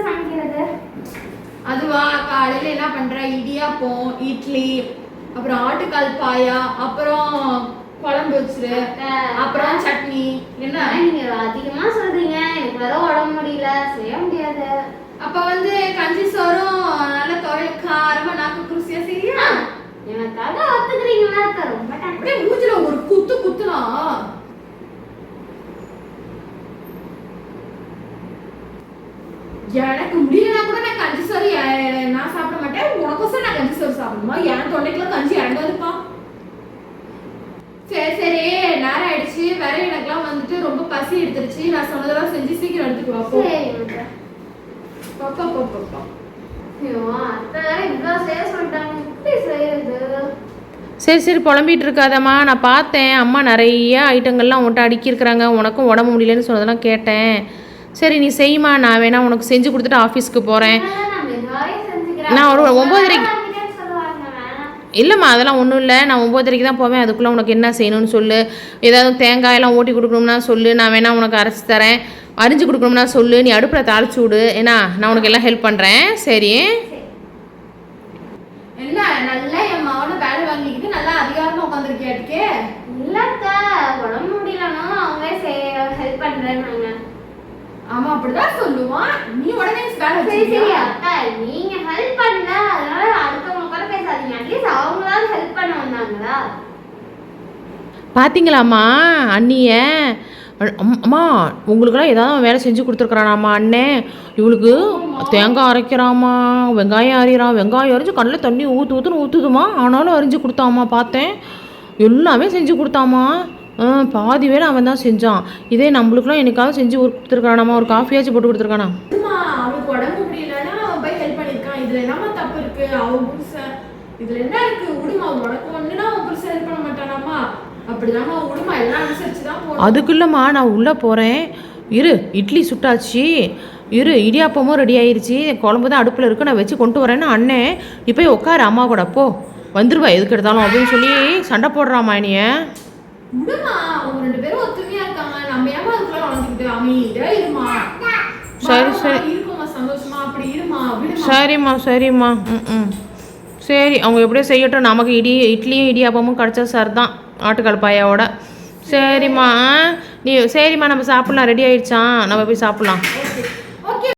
சமைக்கிறது அதுவா காலையில என்ன பண்ற இடியாப்பம் இட்லி அப்புறம் ஆட்டுக்கால் பாயா அப்புறம் குழம்பு வச்சிரு அப்புறம் சட்னி. என்ன நீங்க அதிகமா சொல்றீங்க, எனக்கு வேற உடம்பு முடியல, செய்ய முடியாது. அப்ப வந்து கஞ்சி சோறும் நல்ல துவைய காரமா நாக்கு குருசியா செய்யா எனக்காக ஒத்துக்கிறீங்களா? ரொம்ப அப்படியே மூஞ்சில ஒரு குத்து குத்துலாம். எனக்கு முடியலனா கூட நான் கஞ்சி சோறு நான் சாப்பிட மாட்டேன். உனக்கோசம் நான் கஞ்சி சோறு சாப்பிடணுமா? என் தொண்டைக்குள்ள கஞ்சி இறங்காதுப்பா. சரி சரி நேரம் ஆயிடுச்சு. வேற எனக்குலாம் வந்துட்டு ரொம்ப பசி எடுத்துருச்சு. நான் சொன்னதெல்லாம் செஞ்சு சீக்கிரம் எடுத்துட்டு வா. பாப்பா பாப்பா ஐயோ அத்தை இவ்வளோ செய்ய சொல்லிட்டாங்க, எப்படி செய்யறது? சரி சரி புலம்பிகிட்டு இருக்காதம்மா. நான் பார்த்தேன் அம்மா நிறைய ஐட்டங்கள்லாம் உன்ட்ட அடுக்கியிருக்கிறாங்க. உனக்கும் உடம்பு முடியலன்னு சொன்னதெல்லாம் கேட்டேன். சரி நீ செய்யுமா, நான் வேணா உனக்கு செஞ்சு கொடுத்துட்டு ஆஃபீஸ்க்கு போகிறேன். நான் ஒரு 9:30 இல்லைம்மா அதெல்லாம் ஒன்றும் இல்லை. நான் 9:30 தான் போவேன். அதுக்குள்ளே உனக்கு என்ன செய்யணும்னு சொல்லு. ஏதாவது தேங்காயெல்லாம் ஓட்டி கொடுக்கணும்னா சொல்லு, நான் வேணா உனக்கு அரைச்சி தரேன். அரிஞ்சு கொடுக்கணும்னா சொல்லு, நீ அடுப்பில் தாளிச்சு விடு. ஏன்னா நான் உனக்கு எல்லாம் ஹெல்ப் பண்ணுறேன். சரி என்ன நல்லா என் மாவனை வேலை வாங்கிக்கிட்டு நல்லா அதிகாரமா உட்காந்துருக்கியாட்டுக்கே. இல்லக்கா உடம்பு முடியலன்னா அவங்களே ஹெல்ப் பண்றேன்னு. ஆமா அப்படிதான் சொல்லுவான். நீ உடனே வேலை சரி அக்கா நீங்க ஹெல்ப் பண்ணல, அதனால அடுத்தவங்க கூட பேசாதீங்க. அட்லீஸ்ட் அவங்களாவது ஹெல்ப் பண்ண வந்தாங்களா? பார்த்தீங்களாம்மா அண்ணிய? அம்மா உங்களுக்கெல்லாம் ஏதாவது வேலை செஞ்சு கொடுத்துருக்குறானாம்மா அண்ணன். இவளுக்கு தேங்காய் அரைக்கிறாம்மா, வெங்காயம் அரிகிறான். வெங்காயம் அரிஞ்சு கண்ணில் தண்ணி ஊற்றுன்னு ஊற்றுதுமா. ஆனாலும் அரிஞ்சு கொடுத்தாம்மா. பார்த்தேன் எல்லாமே செஞ்சு கொடுத்தாம்மா. பாதி வேலை அவன் தான் செஞ்சான். இதே நம்மளுக்குலாம் எனக்காவது செஞ்சு கொடுத்துருக்கானாம்மா. ஒரு காஃபியாச்சும் போட்டு கொடுத்துருக்கானா? அவனுக்கு உடம்பு முடியலன்னா அவன் போய் ஹெல்ப் பண்ணியிருக்கான். இதுல என்னமா தப்பு இருக்கு? அவன் புருஷன் இதுல என்ன இருக்கு? விடுமா, உனக்கு ஒண்ணுன்னா அவன் புருஷன் ஹெல்ப் பண்ண மாட்டானாமா? அப்படிதாம்மா விடுமா, எல்லாம் அனுசரிச்சுதான் போகணும். அதுக்குள்ளம்மா நான் உள்ளே போகிறேன். இட்லி சுட்டாச்சு. இடியாப்பமும் ரெடி ஆயிடுச்சு. குழம்பு தான் அடுப்பில் இருக்கு, நான் வச்சு கொண்டு வரேன்னு அண்ணன். நீ போய் உட்காரு அம்மா கூட, போ வந்துருவா எதுக்கு எடுத்தாலும் அப்படின்னு சொல்லி சண்டை போடுறாம்மா என்னைய. விடுமா, அவங்க 2 பேரும் ஒத்துமையா இருக்காங்க. நம்ம ஏமா அதுக்குள்ள வளர்ந்துக்கிட்டு அமைதியா இருமா. சரி சரி இருக்குமா சந்தோஷமா, அப்படி இருமா. சரிம்மா சரிம்மா. சரி அவங்க எப்படியோ செய்யட்டும். நமக்கு இட்லியும் இடியாப்பமும் கிடச்சா சார் தான் ஆட்டுக்கால் பாயாவோட. சரிம்மா நீ சரிம்மா நம்ம சாப்பிட்லாம். ரெடி ஆயிடுச்சான், நம்ம போய் சாப்பிட்லாம்.